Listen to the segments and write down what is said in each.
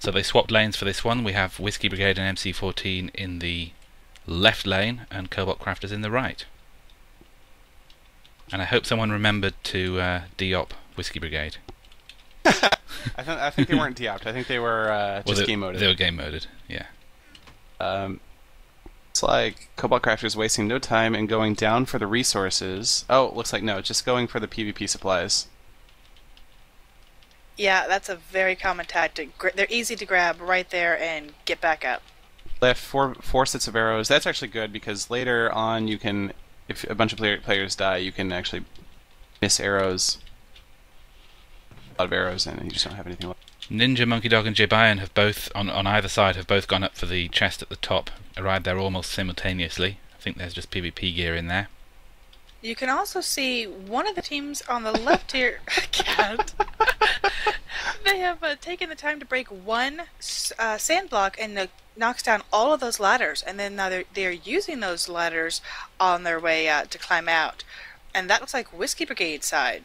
So they swapped lanes for this one. We have Whiskey Brigade and MC14 in the left lane and Cobalt Crafters in the right. And I hope someone remembered to de-op Whiskey Brigade. I think they weren't de-opped. I think they were just game moded. They were game moded, yeah. It's like Cobalt Crafters wasting no time and going down for the resources. Oh, looks like no, just going for the PvP supplies. Yeah, that's a very common tactic. They're easy to grab right there and get back up. They have four sets of arrows. That's actually good because later on you can, if a bunch of players die, you can actually miss arrows. A lot of arrows and you just don't have anything left. Ninja, Monkey Dog and Jebayan have both, on either side, have both gone up for the chest at the top. Arrived there almost simultaneously. I think there's just PvP gear in there. You can also see one of the teams on the left here. Can't. They have taken the time to break one sand block and knocks down all of those ladders, and then now they're using those ladders on their way to climb out. And that looks like Whiskey Brigade side.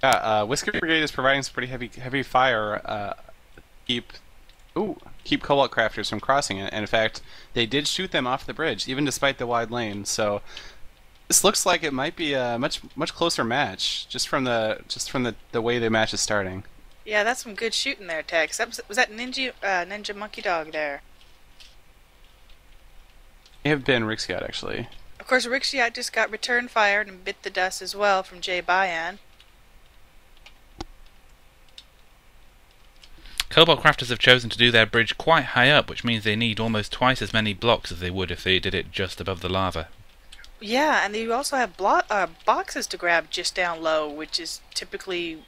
Yeah, Whiskey Brigade is providing some pretty heavy fire. Keep Cobalt Crafters from crossing it, and in fact, they did shoot them off the bridge, even despite the wide lane. So this looks like it might be a much closer match, just from the way the match is starting. Yeah, that's some good shooting there, Tex. Was that Ninja Monkey Dog there? It may have been Rixiot, actually. Of course, Rixiot just got return fired and bit the dust as well from Jebayan. Cobalt Crafters have chosen to do their bridge quite high up, which means they need almost twice as many blocks as they would if they did it just above the lava. Yeah, and you also have boxes to grab just down low, which is typically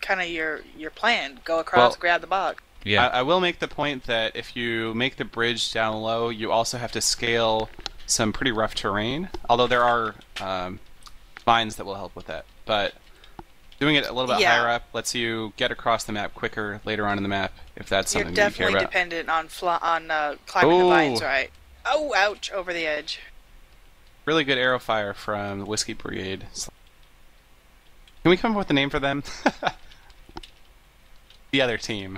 kind of your plan. Go across, grab the box. Yeah. I will make the point that if you make the bridge down low, you also have to scale some pretty rough terrain, although there are mines that will help with that. But doing it a little bit higher up lets you get across the map quicker later on in the map, if that's something that you care about. You're definitely dependent on climbing the vines, right? Oh, ouch, over the edge. Really good arrow fire from the Whiskey Brigade. Can we come up with a name for them? The other team.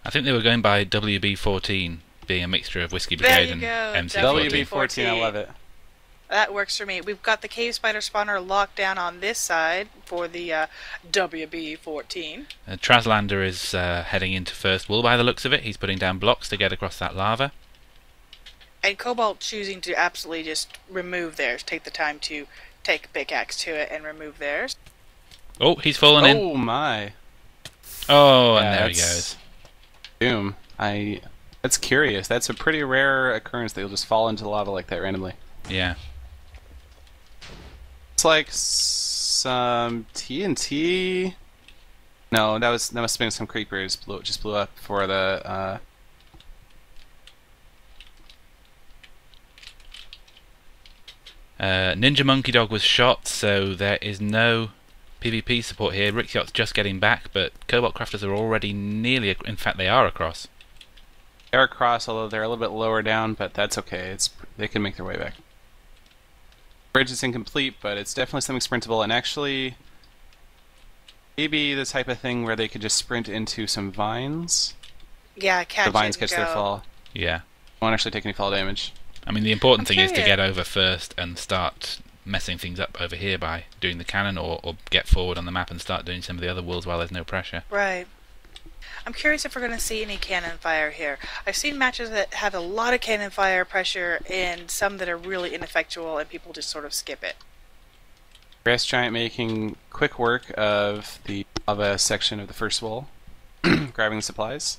I think they were going by WB14, being a mixture of Whiskey Brigade and MC14. WB14, I love it. That works for me. We've got the cave spider spawner locked down on this side for the WB14. Traslander is heading into first wall by the looks of it. He's putting down blocks to get across that lava. And Cobalt choosing to absolutely just remove theirs. Take the time to take a pickaxe to it and remove theirs. Oh, he's fallen in. Oh my. Oh, and there he goes. Boom. That's curious. That's a pretty rare occurrence that you'll just fall into the lava like that randomly. Yeah. It's like some TNT. No, that must have been some creepers. Just blew up for the. Ninja Monkey Dog was shot, so there is no PvP support here. Rixiot's just getting back, but Cobalt Crafters are already nearly. In fact, they are across. They're across, although they're a little bit lower down, but that's okay. They can make their way back. Bridge is incomplete, but it's definitely something sprintable, and actually maybe the type of thing where they could just sprint into some vines. Yeah, catch the vines it catch and their go. fall. Yeah. Won't actually take any fall damage. I mean, the important thing is to get over first and start messing things up over here by doing the cannon, or get forward on the map and start doing some of the other walls while there's no pressure. Right. I'm curious if we're going to see any cannon fire here. I've seen matches that have a lot of cannon fire pressure and some that are really ineffectual and people just sort of skip it. Grass Giant making quick work of the lava section of the first wall, grabbing the supplies.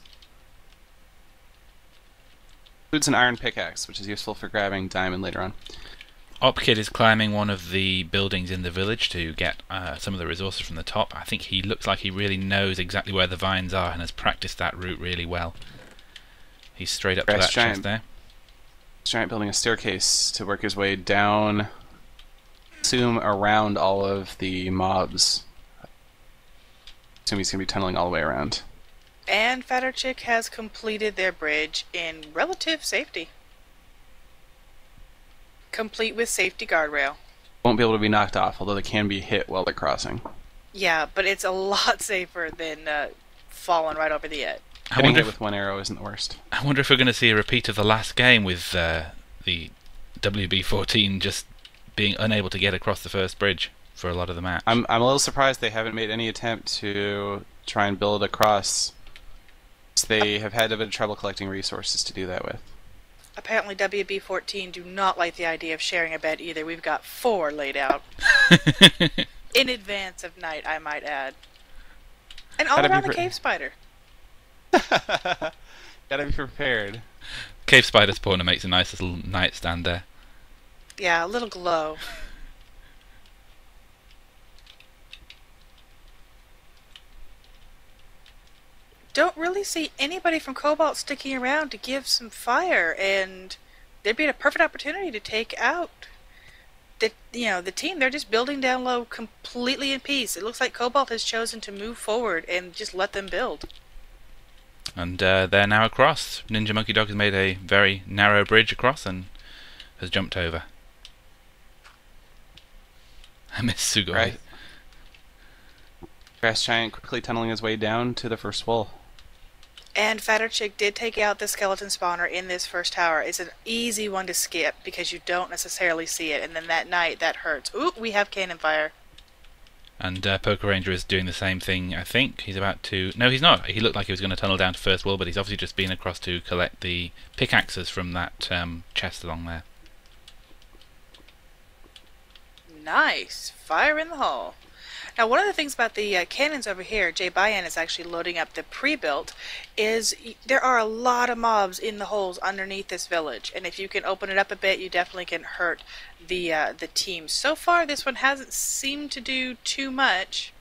Includes an iron pickaxe, which is useful for grabbing diamond later on. Opkid is climbing one of the buildings in the village to get some of the resources from the top. I think he looks like he really knows exactly where the vines are and has practiced that route really well. He's straight up to that chest there. Giant building a staircase to work his way down, assume around all of the mobs. Assume he's going to be tunneling all the way around. And Fatter Chick has completed their bridge in relative safety. Complete with safety guardrail. Won't be able to be knocked off, although they can be hit while they're crossing. Yeah, but it's a lot safer than falling right over the edge. Hitting it with one arrow isn't the worst. I wonder if we're going to see a repeat of the last game with the WB14 just being unable to get across the first bridge for a lot of the match. I'm a little surprised they haven't made any attempt to try and build across. They have had a bit of trouble collecting resources to do that with. Apparently WB14 do not like the idea of sharing a bed either. We've got 4 laid out. In advance of night, I might add. And all around the cave spider. Gotta be prepared. Cave spider spawner makes a nice little nightstand there. Yeah, a little glow. Don't really see anybody from Cobalt sticking around to give some fire, and there'd be a perfect opportunity to take out the team. They're just building down low completely in peace. It looks like Cobalt has chosen to move forward and just let them build. And they're now across. Ninja Monkey Dog has made a very narrow bridge across and has jumped over. I miss Sugoi. Right. Grass Giant quickly tunneling his way down to the first wall. And Fatter Chick did take out the skeleton spawner in this first tower. It's an easy one to skip because you don't necessarily see it, and then that night that hurts. Ooh, we have cannon fire. And Poker Ranger is doing the same thing, I think. He's about to... No, he's not. He looked like he was going to tunnel down to first wall, but he's obviously just been across to collect the pickaxes from that chest along there. Nice. Fire in the hole. Now, one of the things about the cannons over here, Jay Bayan is actually loading up the pre-built, is there are a lot of mobs in the holes underneath this village, and if you can open it up a bit, you definitely can hurt the team. So far, this one hasn't seemed to do too much,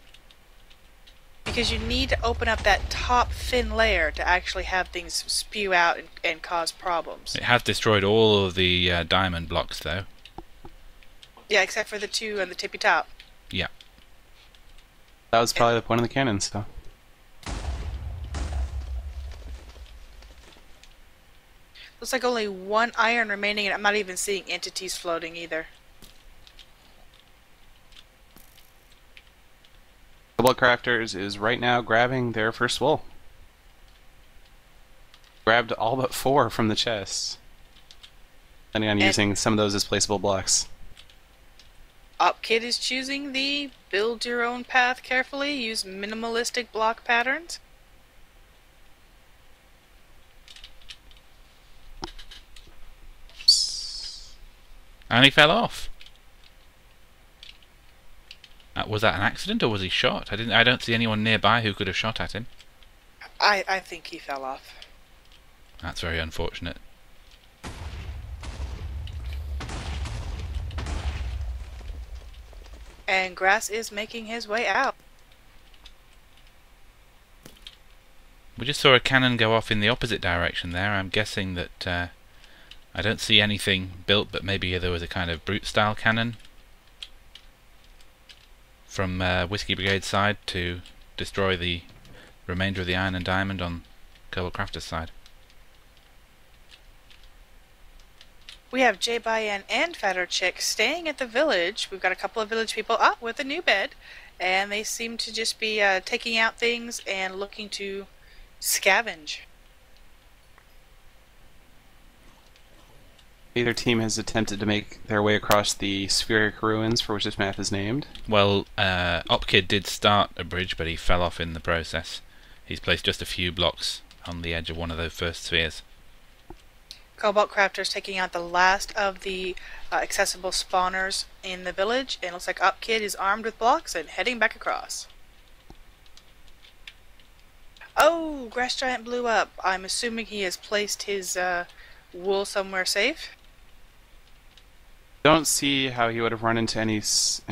because you need to open up that top thin layer to actually have things spew out and cause problems. It has destroyed all of the diamond blocks, though. Yeah, except for the 2 on the tippy top. Yeah. That was probably the point of the cannons, though. Looks like only 1 iron remaining, and I'm not even seeing entities floating either. Cobalt Crafters is right now grabbing their first wool. Grabbed all but 4 from the chests. Planning on using some of those as placeable blocks. Opkid is choosing the build your own path carefully, use minimalistic block patterns. And he fell off. Was that an accident or was he shot? I don't see anyone nearby who could have shot at him. I think he fell off. That's very unfortunate. And Grass is making his way out. We just saw a cannon go off in the opposite direction there. I'm guessing that I don't see anything built, but maybe there was a kind of brute style cannon from Whiskey Brigade's side to destroy the remainder of the iron and diamond on Cobalt Crafters' side. We have Jay Bayan and Fatter Chick staying at the village. We've got a couple of village people up with a new bed, and they seem to just be taking out things and looking to scavenge. Either team has attempted to make their way across the Spheric Ruins, for which this map is named. Well, Opkid did start a bridge, but he fell off in the process. He's placed just a few blocks on the edge of one of those first spheres. Cobalt Crafters taking out the last of the accessible spawners in the village, and it looks like Opkid is armed with blocks and heading back across. Oh, Grass Giant blew up. I'm assuming he has placed his wool somewhere safe. Don't see how he would have run into any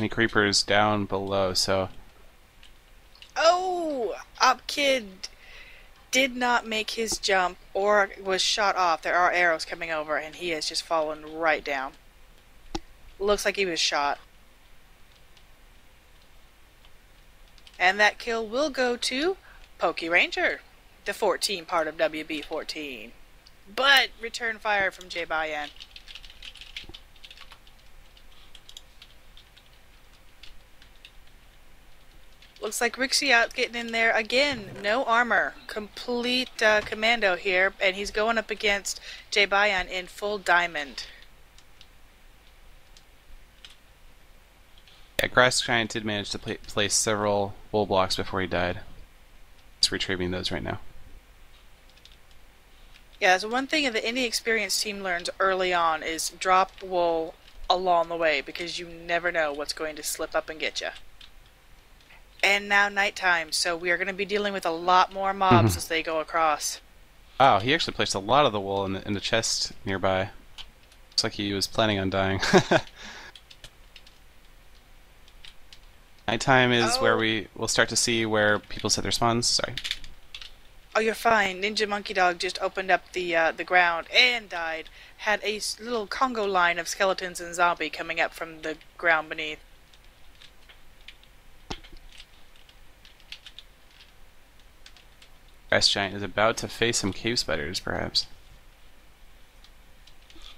creepers down below, so... Oh! Opkid did not make his jump or was shot off. There are arrows coming over, and he has just fallen right down. Looks like he was shot. And that kill will go to Pokey Ranger, the 14 part of WB14. But return fire from Jay Bayan. Looks like Rixie out getting in there again. No armor. Complete commando here. And he's going up against J-Bayan in full diamond. Yeah, Grass Giant did manage to place several wool blocks before he died. He's retrieving those right now. Yeah, so one thing that any experienced team learns early on is drop wool along the way, because you never know what's going to slip up and get you. And now nighttime, so we are going to be dealing with a lot more mobs as they go across. Wow, he actually placed a lot of the wool in the chest nearby. Looks like he was planning on dying. Nighttime is where we'll start to see where people set their spawns. Sorry. Oh, you're fine. Ninja Monkey Dog just opened up the ground and died. Had a little Congo line of skeletons and zombie coming up from the ground beneath. Grass Giant is about to face some cave spiders, perhaps.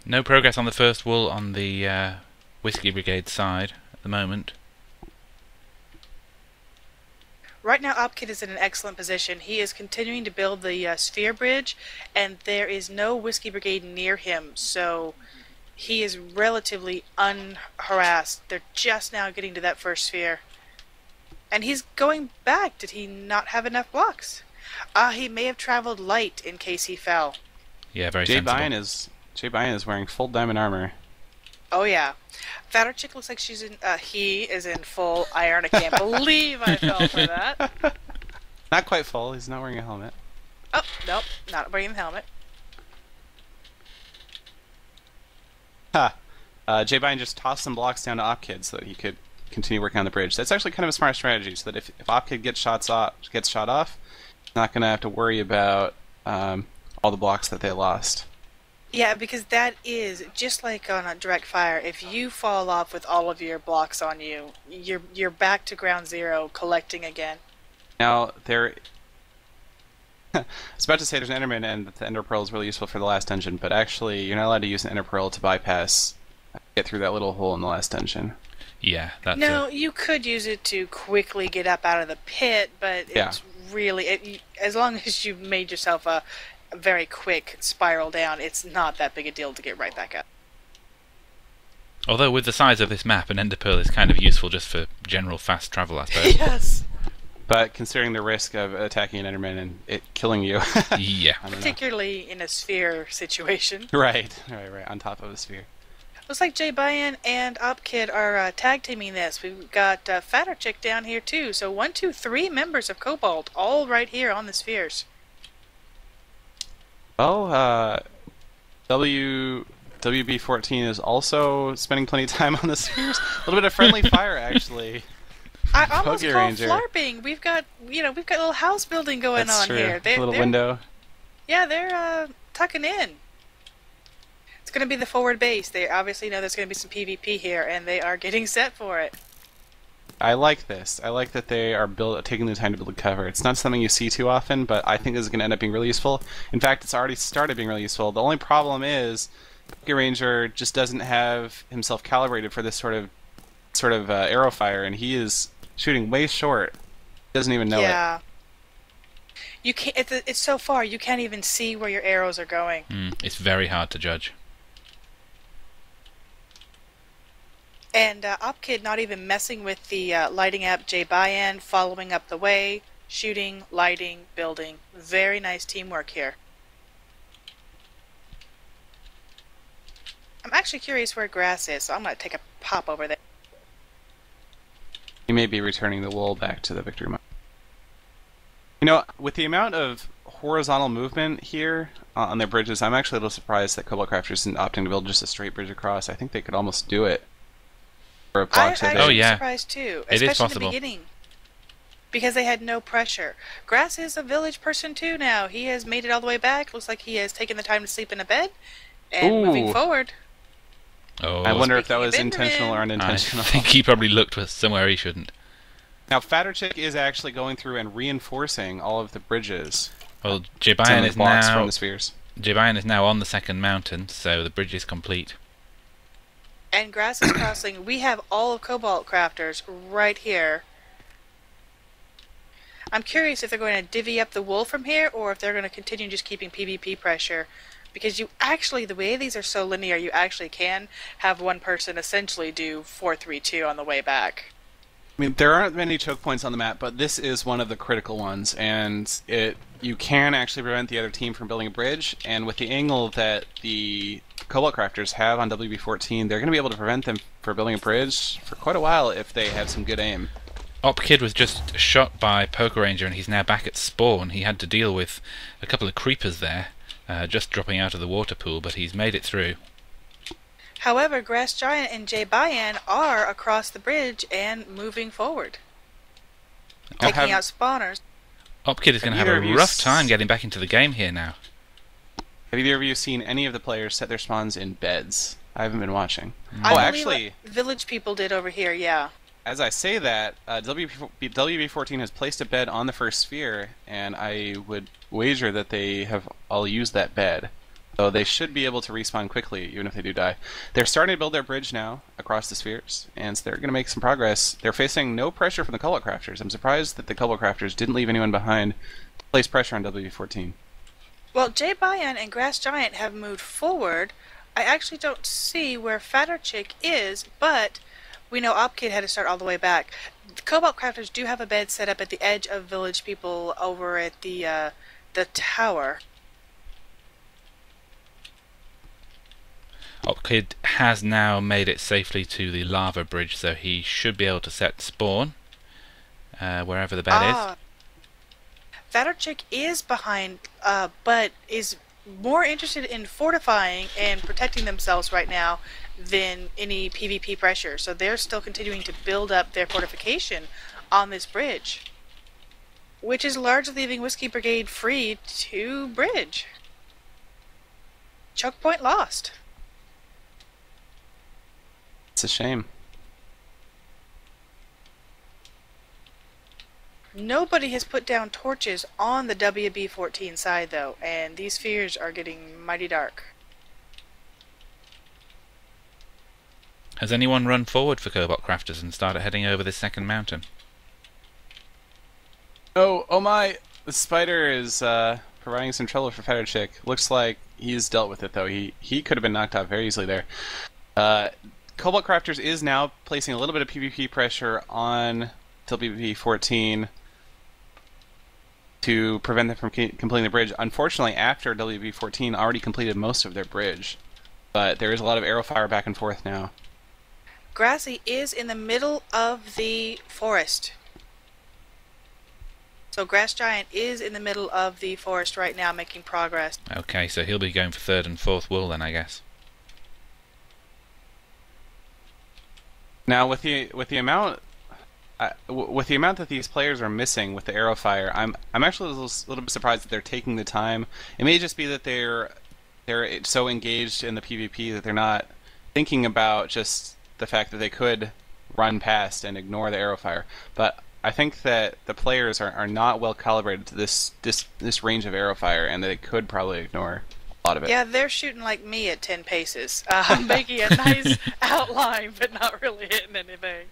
No progress on the first wool on the Whiskey Brigade side at the moment. Right now, Opkid is in an excellent position. He is continuing to build the sphere bridge, and there is no Whiskey Brigade near him, so he is relatively unharassed. They're just now getting to that first sphere. And he's going back. Did he not have enough blocks? He may have traveled light in case he fell. Yeah, very sensible. J-Bayan is wearing full diamond armor. Oh yeah. Fatter Chick looks like she's in, he is in full iron. I can't believe I fell for that. Not quite full, he's not wearing a helmet. Oh, nope, not wearing the helmet. Ha! J-Bayan just tossed some blocks down to Opkid so that he could continue working on the bridge. That's actually kind of a smart strategy, so that if Opkid gets shot off, he's not going to have to worry about all the blocks that they lost. Yeah, because that is just like on a direct fire. If you fall off with all of your blocks on you, you're back to ground zero, collecting again. Now I was about to say there's an Enderman and the Ender Pearl is really useful for the last dungeon, but actually you're not allowed to use an Ender Pearl to get through that little hole in the last dungeon. Yeah, that's No, you could use it to quickly get up out of the pit, but it's really as long as you've made yourself a very quick spiral down, it's not that big a deal to get right back up. Although with the size of this map, an ender pearl is kind of useful just for general fast travel, I suppose. Yes. But considering the risk of attacking an Enderman and it killing you, yeah, particularly in a sphere situation. Right, on top of a sphere. Looks like J-Bayan and Opkid are tag teaming this. We've got Fatter Chick down here too. So 1, 2, 3 members of Cobalt, all right here on the spheres. Well, WB14 is also spending plenty of time on the spheres. A little bit of friendly fire, actually. I almost call flarping. We've got a little house building going on here. A little window. Yeah, they're tucking in. It's going to be the forward base. They obviously know there's going to be some PvP here, and they are getting set for it. I like this. I like that they are taking the time to build cover. It's not something you see too often, but I think this is going to end up being really useful. In fact, it's already started being really useful. The only problem is Poké Ranger just doesn't have himself calibrated for this sort of arrow fire, and he is shooting way short. He doesn't even know it. Yeah. You can't. It's so far you can't even see where your arrows are going. It's very hard to judge. And Opkid not even messing with the lighting up J-Bayan, following up the way, shooting, lighting, building. Very nice teamwork here. I'm actually curious where Grass is, so I'm going to take a pop over there. He may be returning the wool back to the victory mode. You know, with the amount of horizontal movement here on their bridges, I'm actually a little surprised that Cobalt Crafters isn't opting to build just a straight bridge across. I think they could almost do it. I'm surprised too, especially it is possible. In the beginning, because they had no pressure. Grass is a village person too now. He has made it all the way back. Looks like he has taken the time to sleep in a bed and moving forward. Oh, I wonder if that was intentional or unintentional. I think he probably looked somewhere he shouldn't. Now, Fatter Chick is actually going through and reinforcing all of the bridges. Well, J-Bayan is now from the spheres. J-Bayan is now on the second mountain, so the bridge is complete. And Grass is crossing. We have all of Cobalt Crafters right here. I'm curious if they're going to divvy up the wool from here, or if they're going to continue just keeping PvP pressure. Because you actually, the way these are so linear, you actually can have one person essentially do 4-3-2 on the way back. I mean, there aren't many choke points on the map, but this is one of the critical ones, and you can actually prevent the other team from building a bridge, and with the angle that the Cobalt Crafters have on WB14, they're going to be able to prevent them from building a bridge for quite a while if they have some good aim. Opkid was just shot by Poker Ranger, and he's now back at spawn. He had to deal with a couple of creepers there, just dropping out of the water pool, but he's made it through. However, Grass Giant and Jay Bayan are across the bridge and moving forward, taking out spawners. Opkid is going to have a rough time getting back into the game here now. Have either of you seen any of the players set their spawns in beds? I haven't been watching. Oh, actually, village people did over here, yeah. As I say that, WB14 has placed a bed on the first sphere, and I would wager that they have all used that bed. So they should be able to respawn quickly, even if they do die. They're starting to build their bridge now across the spheres, and so they're going to make some progress. They're facing no pressure from the Cobalt Crafters. I'm surprised that the Cobalt Crafters didn't leave anyone behind to place pressure on WB14. Well, Jay Bayan and Grass Giant have moved forward. I actually don't see where Fatter Chick is, but we know Opkid had to start all the way back. The Cobalt Crafters do have a bed set up at the edge of village people over at the tower. Opkid has now made it safely to the lava bridge, so he should be able to set spawn wherever the bed is. Fatter Chick is behind, but is more interested in fortifying and protecting themselves right now than any PvP pressure. So they're still continuing to build up their fortification on this bridge, which is largely leaving Whiskey Brigade free to bridge. Choke point lost. It's a shame. Nobody has put down torches on the WB14 side, though, and these spheres are getting mighty dark. Has anyone run forward for Cobalt Crafters and started heading over this second mountain? Oh my! The spider is providing some trouble for Fatter Chick. Looks like he's dealt with it, though. He could have been knocked out very easily there. Cobalt Crafters is now placing a little bit of PvP pressure on WB14 to prevent them from completing the bridge. Unfortunately, after WB14 already completed most of their bridge, but there is a lot of arrow fire back and forth now. Grassy is in the middle of the forest. So Grass Giant is in the middle of the forest right now, making progress. Okay, so he'll be going for third and fourth wool then, I guess. Now, with the amount that these players are missing with the arrow fire, I'm actually a little bit surprised that they're taking the time. It may just be that they're so engaged in the PvP that they're not thinking about just the fact that they could run past and ignore the arrow fire. But I think that the players are not well calibrated to this range of arrow fire, and that they could probably ignore a lot of it. Yeah, they're shooting like me at 10 paces, making a nice outline, but not really hitting anything.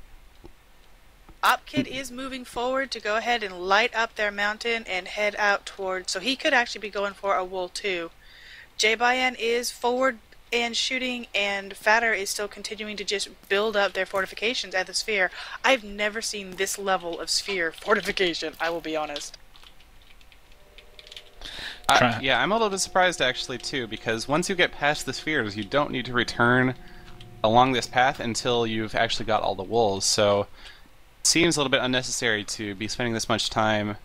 Opkid is moving forward to go ahead and light up their mountain and head out towards, so he could actually be going for a wool too. Jay Bayan is forward and shooting, and Fatter is still continuing to just build up their fortifications at the sphere. I've never seen this level of sphere fortification, I will be honest. Yeah, I'm a little bit surprised actually too, because once you get past the spheres, you don't need to return along this path until you've actually got all the wolves, so it seems a little bit unnecessary to be spending this much time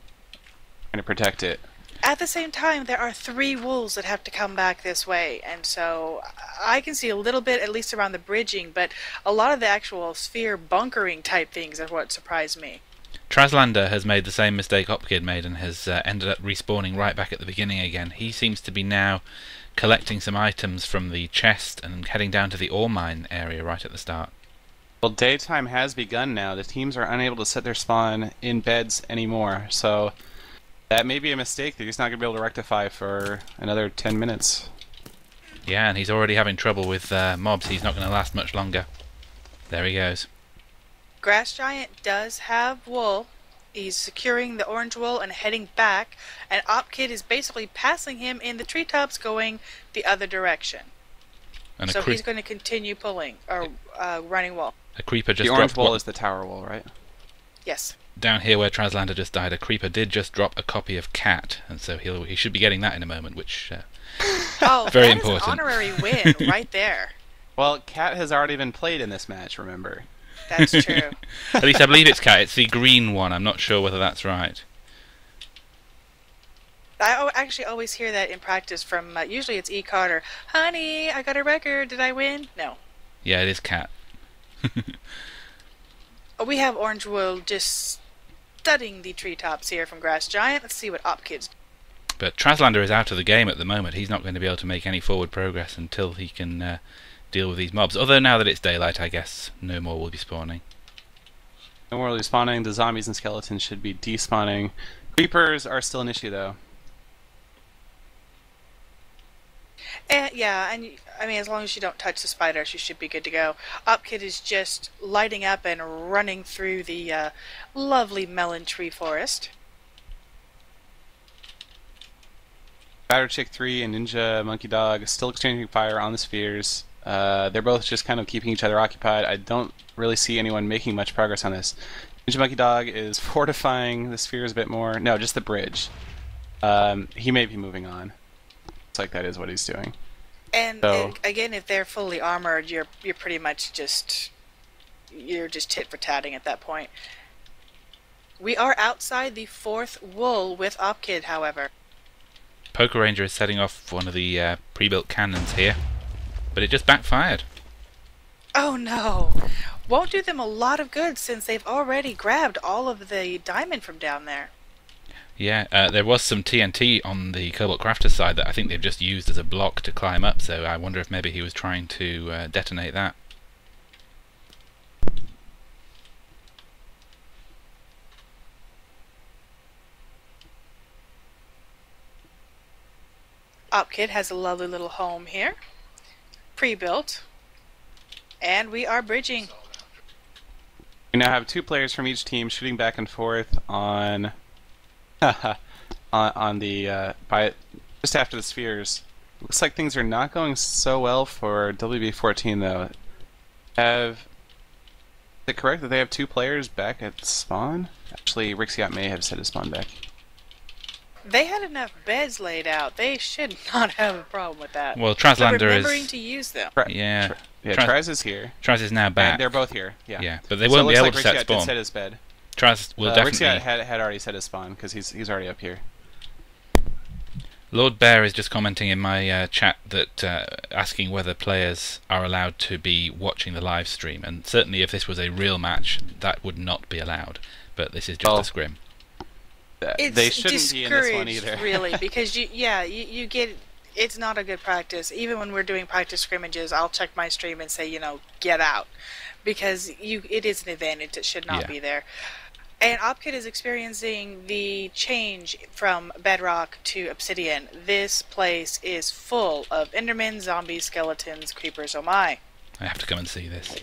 trying to protect it. At the same time, there are 3 wolves that have to come back this way, and so I can see a little bit, at least around the bridging, but a lot of the actual sphere bunkering type things are what surprised me. Traslander has made the same mistake Opkid made and has ended up respawning right back at the beginning again. He seems to be now collecting some items from the chest and heading down to the ore mine area right at the start. Well, daytime has begun now. The teams are unable to set their spawn in beds anymore, so that may be a mistake that he's not going to be able to rectify for another 10 minutes. Yeah, and he's already having trouble with mobs. He's not going to last much longer. There he goes. Grass Giant does have wool. He's securing the orange wool and heading back, and Opkid is basically passing him in the treetops, going the other direction. And so he's going to continue pulling, or running wool. A creeper just the orange dropped wool is the tower wool, right? Yes. Down here where Traslander just died, a creeper did just drop a copy of Cat, and so he should be getting that in a moment, which very important. That is an honorary win right there. Well, Cat has already been played in this match, remember? That's true. At least I believe it's Cat. It's the green one. I'm not sure whether that's right. I actually always hear that in practice from, usually it's E. Carter. Honey, I got a record. Did I win? No. Yeah, it is Cat. We have orange wool just studding the treetops here from Grass Giant. Let's see what Opkid's. But Traslander is out of the game at the moment. He's not going to be able to make any forward progress until he can deal with these mobs. Although now that it's daylight, I guess no more will be spawning. No more will be spawning. The zombies and skeletons should be despawning. Creepers are still an issue, though. Yeah, and I mean, as long as you don't touch the spiders, you should be good to go. Opkid is just lighting up and running through the lovely melon tree forest. Batter Chick 3 and Ninja Monkey Dog still exchanging fire on the spheres. They're both just kind of keeping each other occupied. I don't really see anyone making much progress on this. Ninja Monkey Dog is fortifying the spheres a bit more. No, just the bridge. He may be moving on. Looks like that is what he's doing. And So, again, if they're fully armored, you're pretty much just tit for tatting at that point. We are outside the 4th wool with Opkid, however. Poker Ranger is setting off one of the pre-built cannons here, but it just backfired. Oh no! Won't do them a lot of good since they've already grabbed all of the diamond from down there. Yeah, there was some TNT on the Cobalt Crafters side that I think they've just used as a block to climb up, so I wonder if maybe he was trying to detonate that. Opkid has a lovely little home here, pre-built, and we are bridging. we now have 2 players from each team shooting back and forth on on the just after the spheres. Looks like things are not going so well for WB14 though. Is it correct that they have 2 players back at spawn? Actually, Rixiot may have set his spawn back. They had enough beds laid out. They should not have a problem with that. Well, But Traslander remembering is... to use them. Yeah, Traz is here. Traz is now back. And they're both here. Yeah. Yeah, but they So it won't be looks able like to set Rixiot did spawn. set his bed. Traz will definitely... Rixiot had already set his spawn because he's already up here. Lord Bear is just commenting in my chat that asking whether players are allowed to be watching the live stream, and certainly if this was a real match, that would not be allowed. But this is just a scrim. They shouldn't be in this one either. Really, because you get, it's not a good practice. Even when we're doing practice scrimmages, I'll check my stream and say, get out, because it is an advantage that should not be there. And Opkid is experiencing the change from bedrock to obsidian. This place is full of endermen, zombies, skeletons, creepers, oh my. I have to come and see this.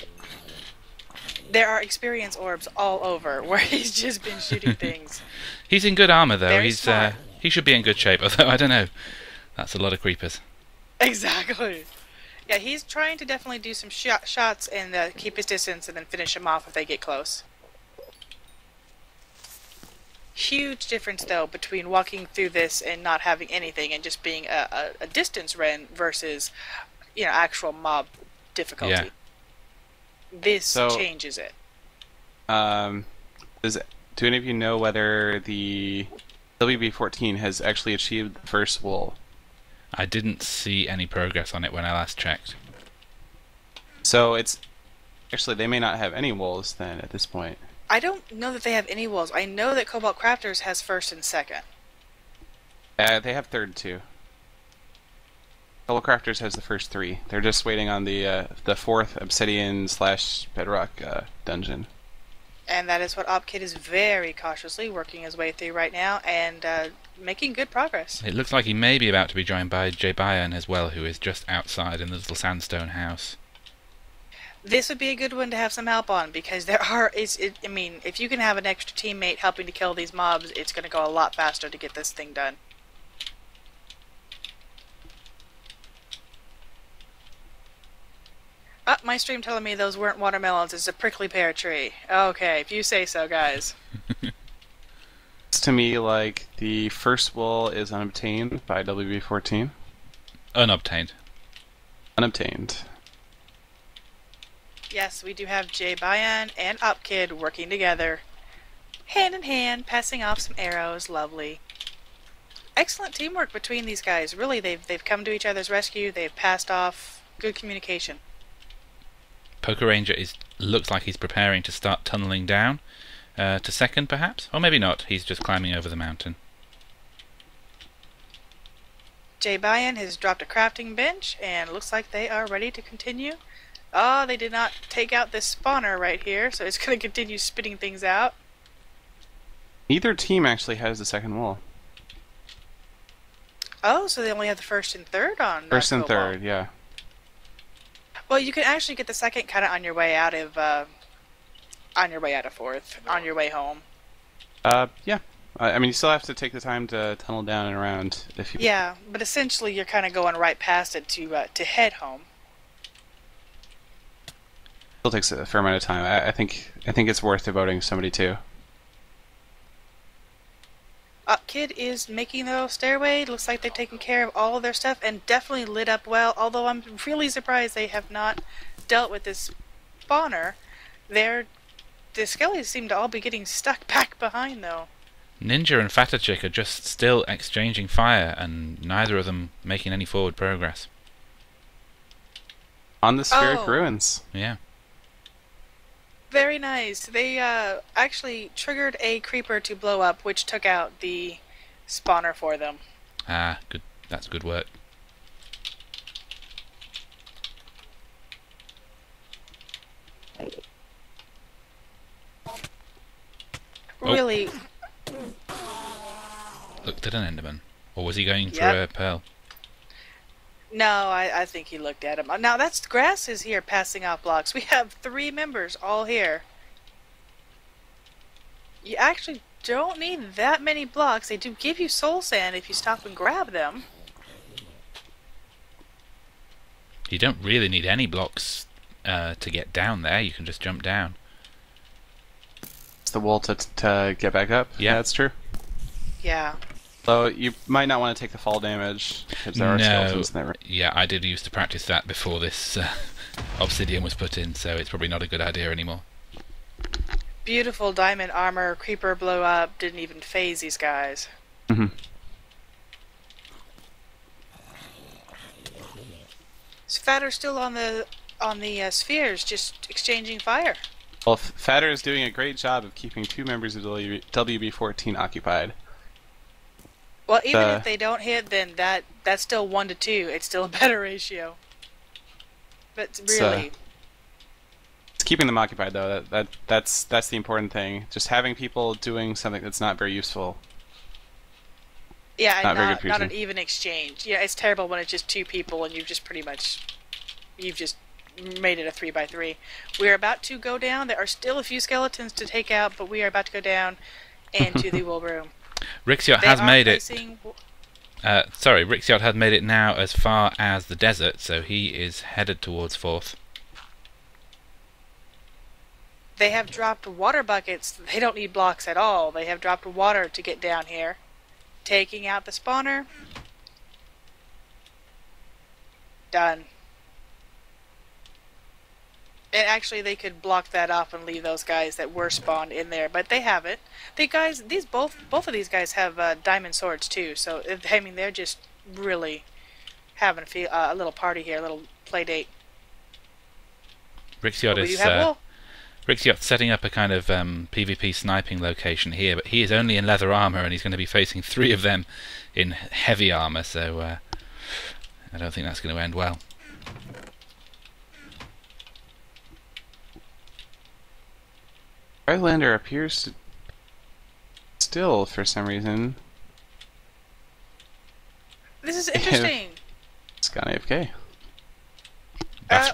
There are experience orbs all over where he's just been shooting things. He's in good armor though. Very smart. He should be in good shape, although I don't know. That's a lot of creepers. Exactly. Yeah, he's trying to definitely do some shots and keep his distance and then finish them off if they get close. Huge difference though between walking through this and not having anything and just being a distance run versus actual mob difficulty. Yeah. This changes it. Do any of you know whether the WB14 has actually achieved the first wool? I didn't see any progress on it when I last checked. So it's actually, they may not have any wools then at this point. I don't know that they have any wools. I know that Cobalt Crafters has first and second. They have third too. Cobalt Crafters has the first 3. They're just waiting on the 4th obsidian / bedrock dungeon. And that is what Opkid is very cautiously working his way through right now and making good progress. It looks like he may be about to be joined by Jay Bayern as well, who is just outside in the little sandstone house. This would be a good one to have some help on, because there are, I mean, if you can have an extra teammate helping to kill these mobs, it's going to go a lot faster to get this thing done. My stream telling me those weren't watermelons, it's a prickly pear tree. Okay, if you say so, guys. It's to me like the first wool is unobtained by WB14. Unobtained. Unobtained. Yes, we do have Jay Bayan and Upkid working together, hand in hand, passing off some arrows. Lovely. Excellent teamwork between these guys. Really, they've come to each other's rescue. They've passed off. Good communication. Poker Ranger looks like he's preparing to start tunneling down to second, perhaps, or maybe not. He's just climbing over the mountain. Jay Bayan has dropped a crafting bench, and looks like they are ready to continue. Oh, they did not take out this spawner right here, so it's going to continue spitting things out. Neither team actually has the second wool. Oh, so they only have the first and third on. First and Cobalt. third, yeah. Well, you can actually get the second kind of on your way out of fourth, on your way home. Yeah. I mean, you still have to take the time to tunnel down and around if you. Yeah, but essentially you're kind of going right past it to head home. Still takes a fair amount of time. I think it's worth devoting somebody to. Upkid is making the stairway. Looks like they've taken care of all of their stuff and definitely lit up well. Although I'm really surprised they have not dealt with this spawner. The skellies seem to all be getting stuck back behind though. Ninja and Fatter Chick are just still exchanging fire, and neither of them making any forward progress. On the Spheric Ruins. Yeah. Very nice. They actually triggered a creeper to blow up, which took out the spawner for them. Ah, good. That's good work. Really. Looked at an Enderman. Or was he going for Yep. a pearl? No, I think he looked at him. Now that's grass is here passing off blocks. We have 3 members all here. You actually don't need that many blocks. They do give you soul sand if you stop and grab them. You don't really need any blocks to get down there. You can just jump down. It's the wool to get back up. Yeah. That's true. Yeah. Though you might not want to take the fall damage because there are skeletons in there. Yeah, I did used to practice that before this obsidian was put in, so it's probably not a good idea anymore. Beautiful diamond armor, creeper blow up, didn't even phase these guys. Mm-hmm. Fatter's still on the spheres, just exchanging fire. Well, Fatter is doing a great job of keeping 2 members of WB14 occupied. Well, even if they don't hit, then that's still 1 to 2. It's still a better ratio. But really, it's keeping them occupied though. That's the important thing. Just having people doing something that's not very useful. yeah, not very and good not for an even exchange. Yeah, it's terrible when it's just 2 people and you've just made it a 3x3. We are about to go down. There are still a few skeletons to take out, but we are about to go down into the wool room. Rixiot has made it. Sorry, Rixiot has made it now as far as the desert, so he is headed towards 4th. They have dropped water buckets. They don't need blocks at all. They have dropped water to get down here. Taking out the spawner. Done. And actually, they could block that off and leave those guys that were spawned in there, but they haven't. Both of these guys have diamond swords too. So I mean, they're just really having a little party here, a little play date. Rixiot's setting up a kind of PvP sniping location here, but he is only in leather armor, and he's going to be facing 3 of them in heavy armor. So I don't think that's going to end well. Rylander appears to still, for some reason. This is interesting. It's gone AFK.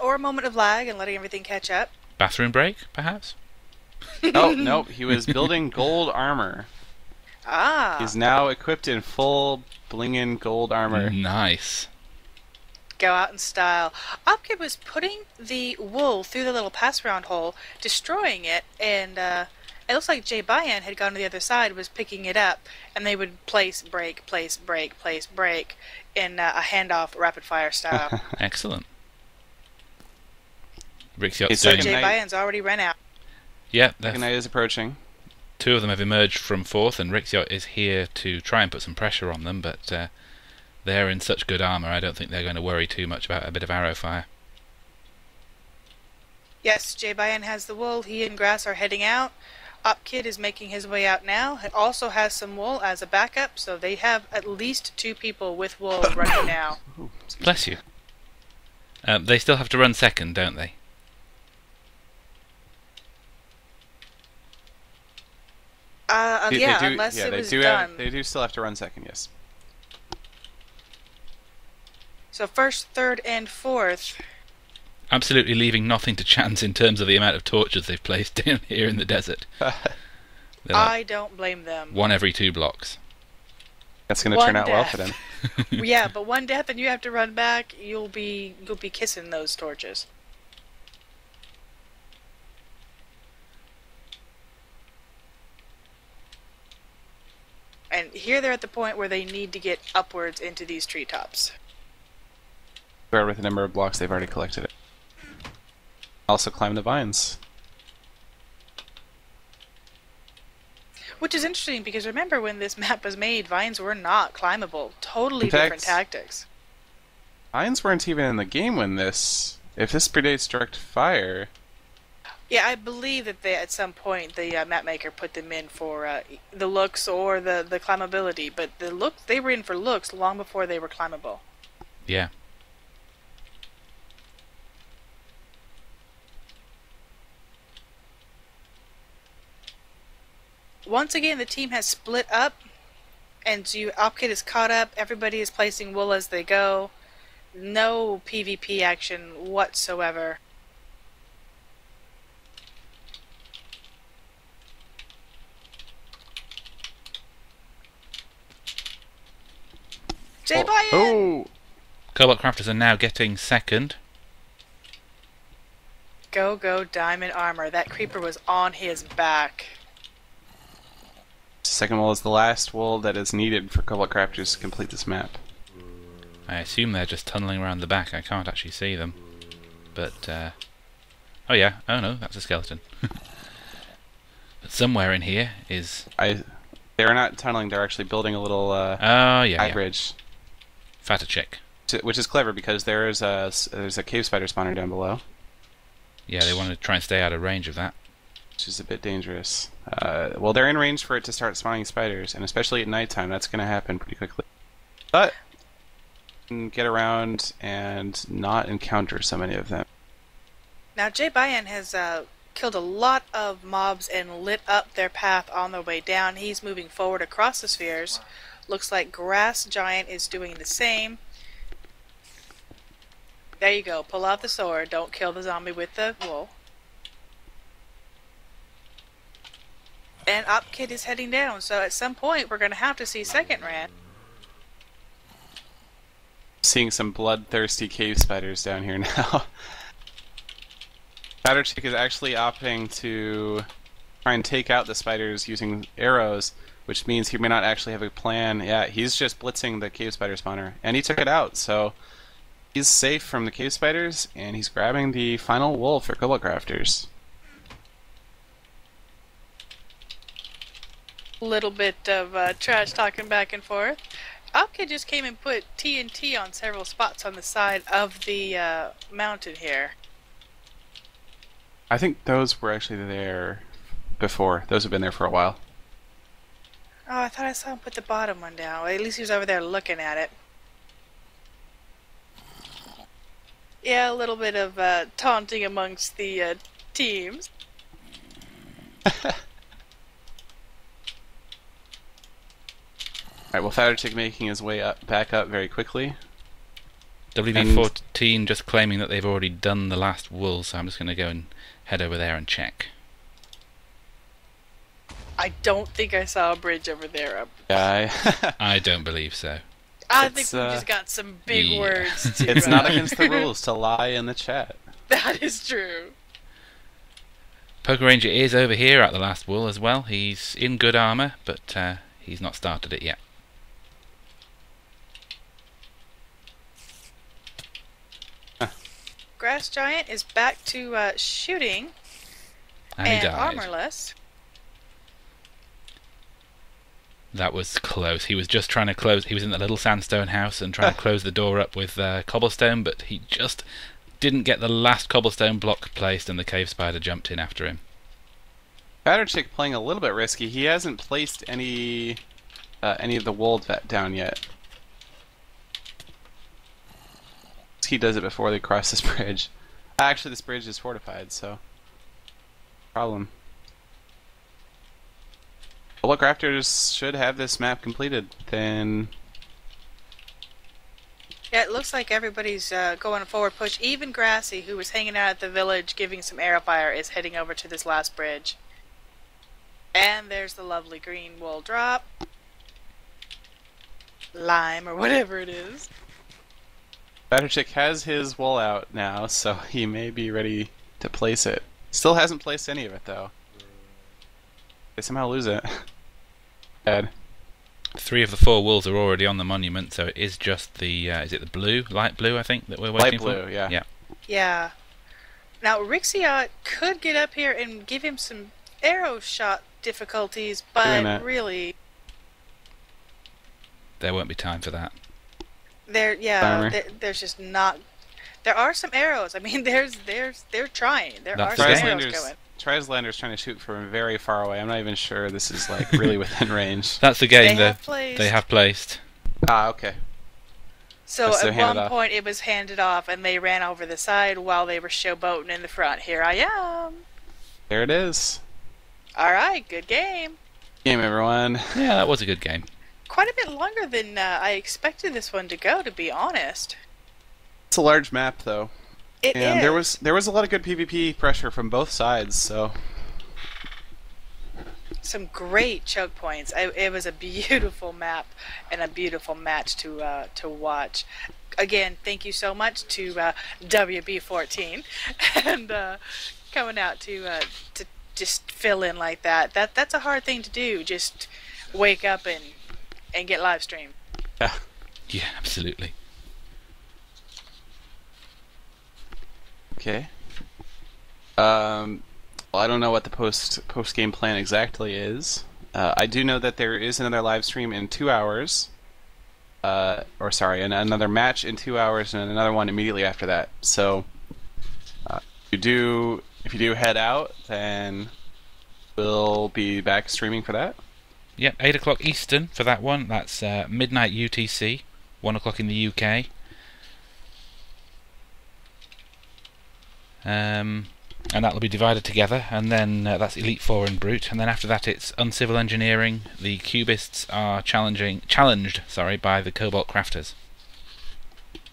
Or a moment of lag and letting everything catch up. Bathroom break, perhaps? Oh, nope. He was building gold armor. Ah. He's now equipped in full blingin' gold armor. Nice. Go out in style. Opkid was putting the wool through the little pass-around hole, destroying it, and it looks like Jay Bayan had gone to the other side, was picking it up, and they would place, break, place, break, place, break in a handoff, rapid-fire style. Excellent. Rixiot's It's So doing... Jay night. Bayan's already run out. Yeah, Second night is approaching. two of them have emerged from fourth, and Rixiot is here to try and put some pressure on them, but they're in such good armour, I don't think they're going to worry too much about a bit of arrow fire. Yes, Jay Bayan has the wool. He and Grass are heading out. Opkid is making his way out now. He also has some wool as a backup, so they have at least 2 people with wool running now. Ooh, Bless you. They still have to run second, don't they? Yeah, unless it was done. They do still have to run second, yes. So first, third, and fourth. Absolutely leaving nothing to chance in terms of the amount of torches they've placed down here in the desert. They're like I don't blame them. one every 2 blocks. That's going to One turn out well for death. them. Yeah, but one death and you have to run back. You'll be kissing those torches. And here they're at the point where they need to get upwards into these treetops. Start with the number of blocks they've already collected it. Also climb the vines. Which is interesting because remember when this map was made, vines were not climbable. Totally In fact, different tactics. Vines weren't even in the game when this... If this predates direct fire... Yeah, I believe that they, at some point the map maker put them in for the looks or the climbability, but the looks they were in for looks long before they were climbable. Yeah. Once again, the team has split up, and Opkid is caught up. Everybody is placing wool as they go. No PvP action whatsoever. Jay Bayan! Oh! Cobalt Crafters are now getting second. Go, go, diamond armor. That creeper was on his back. Second wool is the last wool that is needed for Cobalt Crafters to complete this map. I assume they're just tunneling around the back. I can't actually see them. But, oh yeah. Oh no, that's a skeleton. But somewhere in here is... They're not tunneling, they're actually building a little Oh, high yeah. bridge. Fatter chick. Which is clever because there's a cave spider spawner down below. Yeah, they want to try and stay out of range of that. Which is a bit dangerous. Well, they're in range for it to start spawning spiders, and especially at nighttime, that's going to happen pretty quickly. But you can get around and not encounter so many of them. Now, Jay Bayan has killed a lot of mobs and lit up their path on their way down. He's moving forward across the spheres. Looks like Grass Giant is doing the same. There you go. Pull out the sword. Don't kill the zombie with the wool. And Opkid is heading down, so at some point we're going to have to see second ran. Seeing some bloodthirsty cave spiders down here now. Powder Chick is actually opting to try and take out the spiders using arrows, which means he may not actually have a plan. Yeah, he's just blitzing the cave spider spawner, and he took it out, so he's safe from the cave spiders, and he's grabbing the final wool for Cobalt Crafters. Little bit of trash talking back and forth. Opkid just came and put TNT on several spots on the side of the mountain here. I think those were actually there before. Those have been there for a while. Oh, I thought I saw him put the bottom one down. Well, at least he was over there looking at it. Yeah, a little bit of taunting amongst the teams. Alright, well, Fatter Chick making his way back up very quickly. WB14 just claiming that they've already done the last wool, so I'm just going to go and head over there and check. I don't think I saw a bridge over there. Yeah, I don't believe so. I think we just got some big words to it's not against the rules to lie in the chat. That is true. Poker Ranger is over here at the last wool as well. He's in good armour, but he's not started it yet. Grass Giant is back to shooting And he and died. armorless. That was close. He was just trying to close. He was in the little sandstone house and trying to close the door up with cobblestone, but he just didn't get the last cobblestone block placed, and the cave spider jumped in after him. Batterchick playing a little bit risky. He hasn't placed any of the wool down yet. He does it before they cross this bridge. Actually, this bridge is fortified, so problem. Cobalt Crafters should have this map completed. Then Yeah, it looks like everybody's going a forward push. Even Grassy, who was hanging out at the village giving some arrow fire, is heading over to this last bridge. And there's the lovely green wool drop. Lime, or whatever it is. Batterchick has his wool out now, so he may be ready to place it. Still hasn't placed any of it, though. They somehow lose it. Bad. 3 of the 4 wolves are already on the monument, so it is just the is it the blue, light blue, I think, that we're waiting for? Light blue, yeah. Yeah. Yeah. Now, Rixiot could get up here and give him some arrow shot difficulties, but really, There won't be time for that. there's just not. There are some arrows. I mean, they're trying. There That's are the some game. arrows going. Trislander's trying to shoot from very far away. I'm not even sure this is like really within range. That's the game They that have placed. they have placed. Ah, okay. So So at hand it one off. point it was handed off, and they ran over the side while they were showboating in the front. Here I am. There it is. All right, good game. Game, everyone. Yeah, that was a good game. Quite a bit longer than I expected this one to go, to be honest. It's a large map, though. It And is. there was a lot of good PvP pressure from both sides, so Some great choke points. It was a beautiful map and a beautiful match to watch. Again, thank you so much to WB14 and coming out to just fill in like that. That's a hard thing to do. Just wake up and get live stream. yeah. Yeah, absolutely. Okay. Well, I don't know what the post game plan exactly is. I do know that there is another live stream in 2 hours. Another match in 2 hours and another one immediately after that. So, if you do head out, then we'll be back streaming for that. Yep, 8 o'clock Eastern for that one. That's midnight UTC, 1 o'clock in the UK. And that'll be divided together, and then that's Elite Four and Brute, and then after that it's Uncivil Engineering. The Cubists are challenged by the Cobalt Crafters.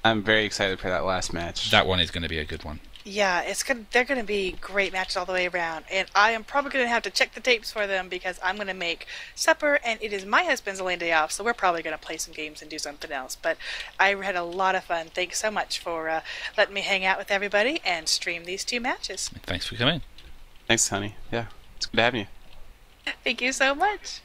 I'm very excited for that last match. That one is going to be a good one. Yeah, they're gonna be great matches all the way around, and I am probably gonna have to check the tapes for them because I'm gonna make supper, and it is my husband's only day off, so we're probably gonna play some games and do something else. But I had a lot of fun. Thanks so much for letting me hang out with everybody and stream these 2 matches. Thanks for coming. Thanks, honey. Yeah, it's good having you. Thank you so much.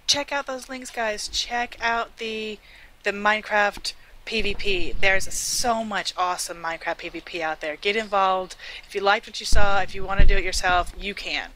Check out those links, guys. Check out the Minecraft PvP. There's so much awesome Minecraft PvP out there. Get involved. If you liked what you saw, if you want to do it yourself, you can.